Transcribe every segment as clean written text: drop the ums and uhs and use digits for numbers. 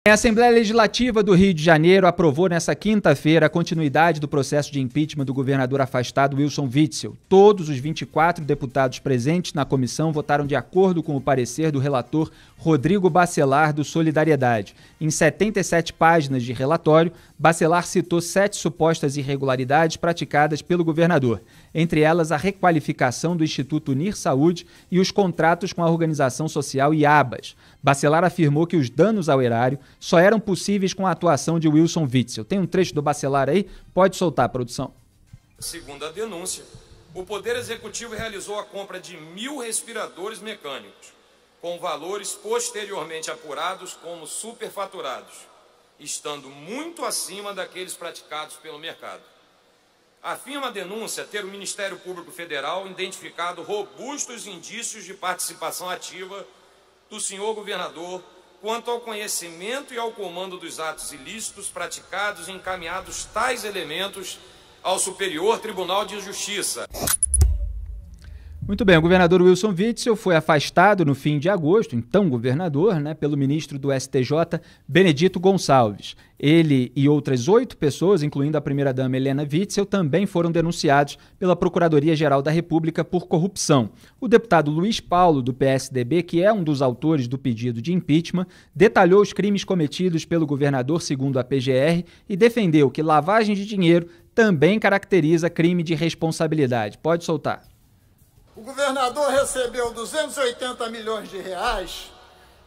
A Assembleia Legislativa do Rio de Janeiro aprovou nesta quinta-feira a continuidade do processo de impeachment do governador afastado Wilson Witzel. Todos os 24 deputados presentes na comissão votaram de acordo com o parecer do relator Rodrigo Bacelar, do Solidariedade. Em 77 páginas de relatório, Bacelar citou 7 supostas irregularidades praticadas pelo governador, entre elas a requalificação do Instituto Unir Saúde e os contratos com a organização social IABAS. Bacelar afirmou que os danos ao erário só eram possíveis com a atuação de Wilson Witzel. Tem um trecho do Bacelar aí? Pode soltar, produção. Segundo a denúncia, o Poder Executivo realizou a compra de 1.000 respiradores mecânicos, com valores posteriormente apurados como superfaturados, estando muito acima daqueles praticados pelo mercado. Afirma a denúncia ter o Ministério Público Federal identificado robustos indícios de participação ativa do senhor governador quanto ao conhecimento e ao comando dos atos ilícitos praticados e encaminhados tais elementos ao Superior Tribunal de Justiça. Muito bem, o governador Wilson Witzel foi afastado no fim de agosto, então governador, pelo ministro do STJ, Benedito Gonçalves. Ele e outras 8 pessoas, incluindo a primeira-dama Helena Witzel, também foram denunciados pela Procuradoria-Geral da República por corrupção. O deputado Luiz Paulo, do PSDB, que é um dos autores do pedido de impeachment, detalhou os crimes cometidos pelo governador segundo a PGR e defendeu que lavagem de dinheiro também caracteriza crime de responsabilidade. Pode soltar. O governador recebeu 280 milhões de reais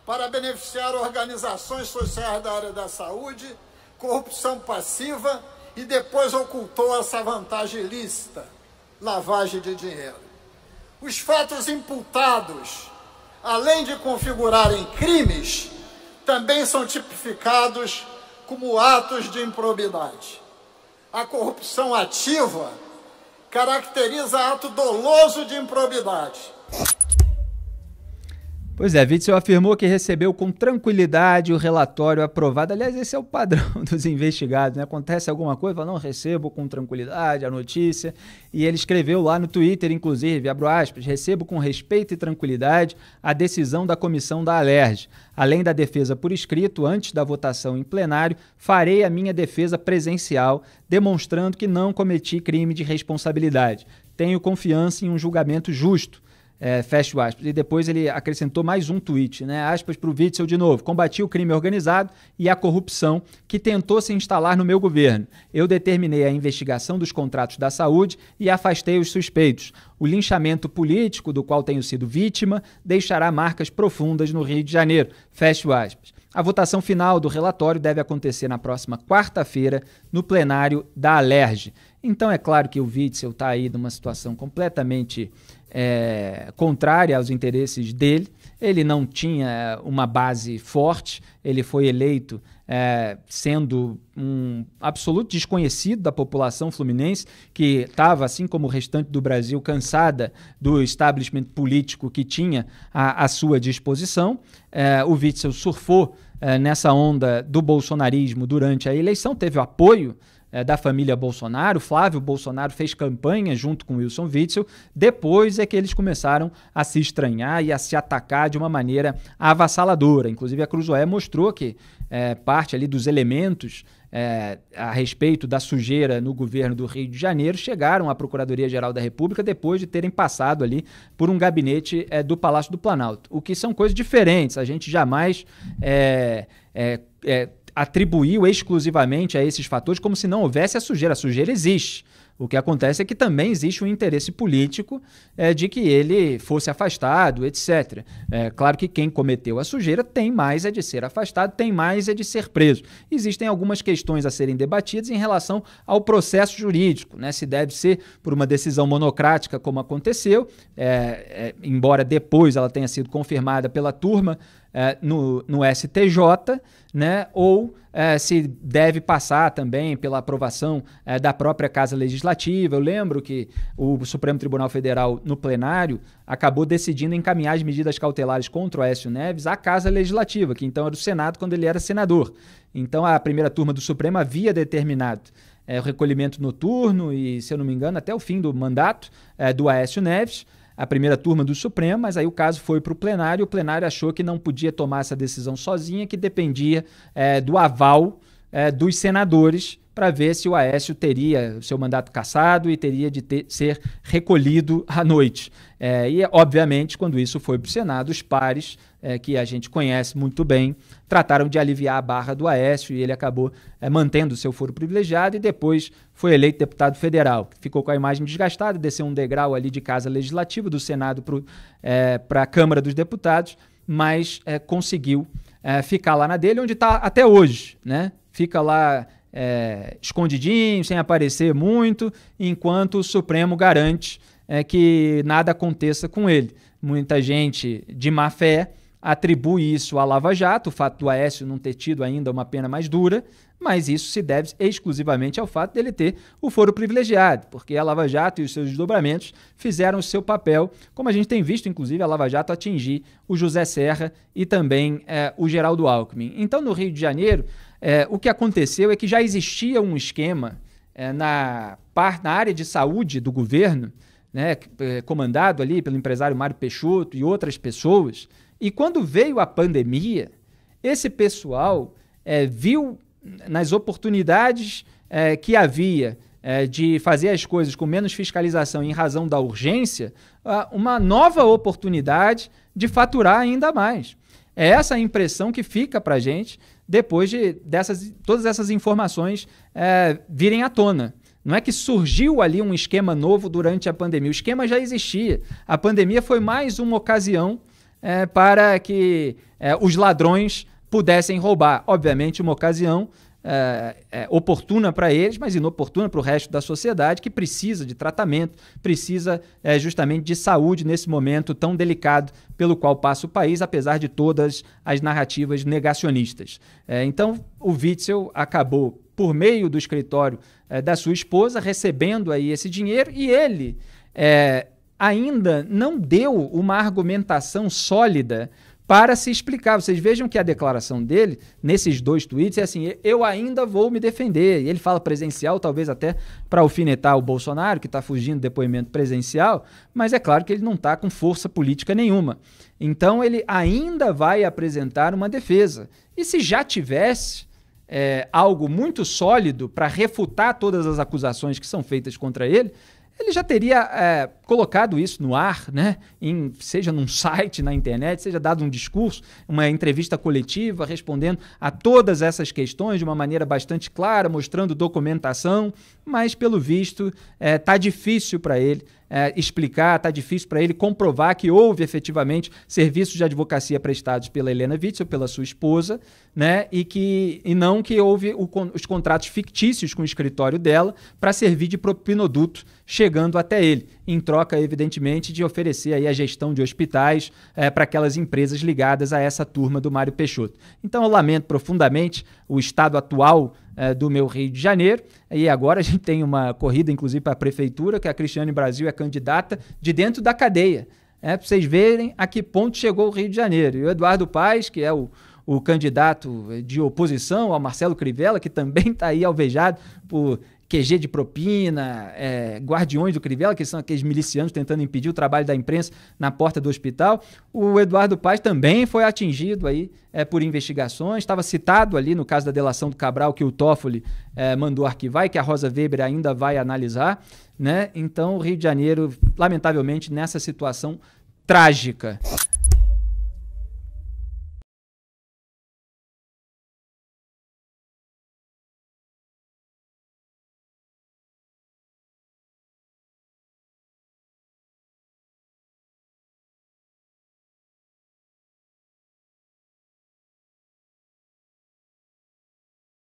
para beneficiar organizações sociais da área da saúde, corrupção passiva e depois ocultou essa vantagem ilícita, lavagem de dinheiro. Os fatos imputados, além de configurarem crimes, também são tipificados como atos de improbidade. A corrupção ativa caracteriza ato doloso de improbidade. Pois é, Witzel afirmou que recebeu com tranquilidade o relatório aprovado. Aliás, esse é o padrão dos investigados, Acontece alguma coisa, fala, não, recebo com tranquilidade a notícia. E ele escreveu lá no Twitter, inclusive, abro aspas, recebo com respeito e tranquilidade a decisão da comissão da Alerj. Além da defesa por escrito, antes da votação em plenário, farei a minha defesa presencial, demonstrando que não cometi crime de responsabilidade. Tenho confiança em um julgamento justo. Fecha aspas. E depois ele acrescentou mais um tweet, aspas para o Witzel de novo. Combati o crime organizado e a corrupção que tentou se instalar no meu governo. Eu determinei a investigação dos contratos da saúde e afastei os suspeitos. O linchamento político do qual tenho sido vítima deixará marcas profundas no Rio de Janeiro. Fecha aspas. A votação final do relatório deve acontecer na próxima quarta-feira no plenário da Alerj. Então é claro que o Witzel está aí numa situação completamente contrária aos interesses dele. Ele não tinha uma base forte, ele foi eleito sendo um absoluto desconhecido da população fluminense, que estava, assim como o restante do Brasil, cansada do establishment político que tinha à sua disposição. O Witzel surfou nessa onda do bolsonarismo durante a eleição, teve o apoio da família Bolsonaro. Flávio Bolsonaro fez campanha junto com Wilson Witzel. Depois é que eles começaram a se estranhar e a se atacar de uma maneira avassaladora. Inclusive a Cruzoé mostrou que parte ali dos elementos a respeito da sujeira no governo do Rio de Janeiro chegaram à Procuradoria-Geral da República depois de terem passado ali por um gabinete do Palácio do Planalto. O que são coisas diferentes. A gente jamais atribuiu exclusivamente a esses fatores como se não houvesse a sujeira. A sujeira existe. O que acontece é que também existe um interesse político de que ele fosse afastado, etc. Claro que quem cometeu a sujeira tem mais de ser afastado, tem mais de ser preso. Existem algumas questões a serem debatidas em relação ao processo jurídico, se deve ser por uma decisão monocrática, como aconteceu, embora depois ela tenha sido confirmada pela turma no STJ, ou se deve passar também pela aprovação da própria Casa Legislativa. Eu lembro que o Supremo Tribunal Federal, no plenário, acabou decidindo encaminhar as medidas cautelares contra o Aécio Neves à Casa Legislativa, que então era o Senado quando ele era senador. Então a primeira turma do Supremo havia determinado o recolhimento noturno e, se eu não me engano, até o fim do mandato do Aécio Neves. a primeira turma do Supremo, mas aí o caso foi para o plenário achou que não podia tomar essa decisão sozinha, que dependia do aval dos senadores para ver se o Aécio teria o seu mandato cassado e teria de ser recolhido à noite. E, obviamente, quando isso foi para o Senado, os pares, que a gente conhece muito bem, trataram de aliviar a barra do Aécio e ele acabou mantendo o seu foro privilegiado e depois foi eleito deputado federal. Ficou com a imagem desgastada, desceu um degrau ali de casa legislativa, do Senado para a Câmara dos Deputados, mas conseguiu ficar lá na dele, onde está até hoje, né? Fica lá escondidinho, sem aparecer muito, enquanto o Supremo garante que nada aconteça com ele. Muita gente de má fé atribui isso à Lava Jato, o fato do Aécio não ter tido ainda uma pena mais dura, mas isso se deve exclusivamente ao fato dele ter o foro privilegiado, porque a Lava Jato e os seus desdobramentos fizeram o seu papel, como a gente tem visto, inclusive, a Lava Jato atingir o José Serra e também o Geraldo Alckmin. Então, no Rio de Janeiro, o que aconteceu é que já existia um esquema na área de saúde do governo, né, comandado ali pelo empresário Mário Peixoto e outras pessoas, e quando veio a pandemia, esse pessoal viu nas oportunidades que havia de fazer as coisas com menos fiscalização em razão da urgência, uma nova oportunidade de faturar ainda mais. É essa a impressão que fica para a gente depois de todas essas informações virem à tona. Não é que surgiu ali um esquema novo durante a pandemia, o esquema já existia. A pandemia foi mais uma ocasião para que os ladrões pudessem roubar. Obviamente, uma ocasião oportuna para eles, mas inoportuna para o resto da sociedade, que precisa de tratamento, precisa justamente de saúde nesse momento tão delicado pelo qual passa o país, apesar de todas as narrativas negacionistas. Então, o Witzel acabou, por meio do escritório da sua esposa, recebendo aí esse dinheiro, e ele ainda não deu uma argumentação sólida para se explicar. Vocês vejam que a declaração dele, nesses 2 tweets, é assim: eu ainda vou me defender. E ele fala presencial, talvez até para alfinetar o Bolsonaro, que está fugindo do depoimento presencial, mas é claro que ele não está com força política nenhuma. Então ele ainda vai apresentar uma defesa. E se já tivesse algo muito sólido para refutar todas as acusações que são feitas contra ele, ele já teria colocado isso no ar, né? Seja num site, na internet, seja dado um discurso, uma entrevista coletiva, respondendo a todas essas questões de uma maneira bastante clara, mostrando documentação, mas, pelo visto, está difícil para ele explicar, está difícil para ele comprovar que houve efetivamente serviços de advocacia prestados pela Helena Witzel, pela sua esposa, né? E não que houve os contratos fictícios com o escritório dela para servir de propinoduto chegando até ele, em troca, evidentemente, de oferecer aí a gestão de hospitais para aquelas empresas ligadas a essa turma do Mário Peixoto. Então, eu lamento profundamente o estado atual do meu Rio de Janeiro, e agora a gente tem uma corrida, inclusive, para a prefeitura, que a Cristiane Brasil é candidata de dentro da cadeia, para vocês verem a que ponto chegou o Rio de Janeiro. E o Eduardo Paes, que é o candidato de oposição ao Marcelo Crivella, que também está aí alvejado por QG de propina, guardiões do Crivella, que são aqueles milicianos tentando impedir o trabalho da imprensa na porta do hospital. O Eduardo Paes também foi atingido aí por investigações, estava citado ali no caso da delação do Cabral, que o Toffoli mandou arquivar e que a Rosa Weber ainda vai analisar, né? Então, o Rio de Janeiro, lamentavelmente, nessa situação trágica.